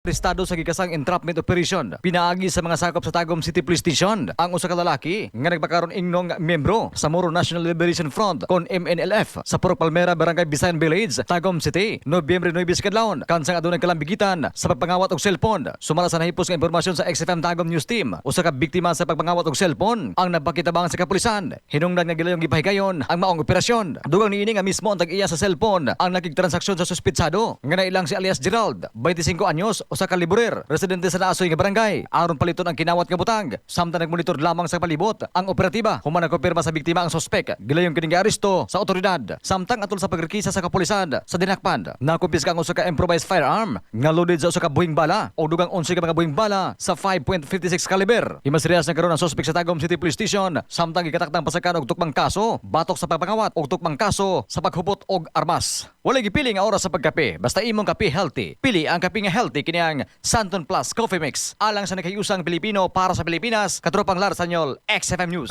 Arestado sa gikasang entrapment operation. Pinaagi sa mga sakop sa Tagum City Police Station ang usa ka lalaki nga Nagpaka-Aron Ingnong Miyembro sa Moro National Liberation Front kon Mnlf sa Puro Palmera, Barangay Bisayan Village, Tagum City, Nobyembre 9 kadlawon. Kansang adunay kalambigitan sa pagpangawat og cellphone. Sumala sa nahipos nga impormasyon sa XFM Tagum News Team, usa ka biktima sa pagpangawat og cellphone ang nagpakitabang sa kapulisan. Hinungdan nga gilayong gipahigayon ang maong operasyon. Dugang niini nga mismo ang tag-iya sa cellphone ang nakigtransaksyon sa suspitsado nga nailang si alias Gerald, 25 anyos, usa ka liburer, residente sa naasoy nga barangay. Aron paliton ang kinawat nga butang, samtang nagmonitor lamang sa palibot ang operatiba. Human nagkumpirma sa biktima ang sospek. Gilayong kining aresto sa otoridad. Samtang atol sa pagrekisa sa kapulisan sa dinakpan, nakumpiska ang usa ka improvised firearm nga loaded sa usa ka buhing bala o dugang 11 ka mga buhing bala sa 5.56 caliber. Himasriyas na karon ang sospek sa Tagum City Police Station, samtang gikataktang pasakan og tukmang kaso, batok sa pagpangawat og tukmang kaso sa paghubot og armas. Walay gipili nga oras sa pagkape, basta imong kape healthy. Pili ang kape nga healthy kini ang Santon Plus Coffee Mix. Alang sa nakayusang Pilipino para sa Pilipinas, katropang Larsanyol, XFM News.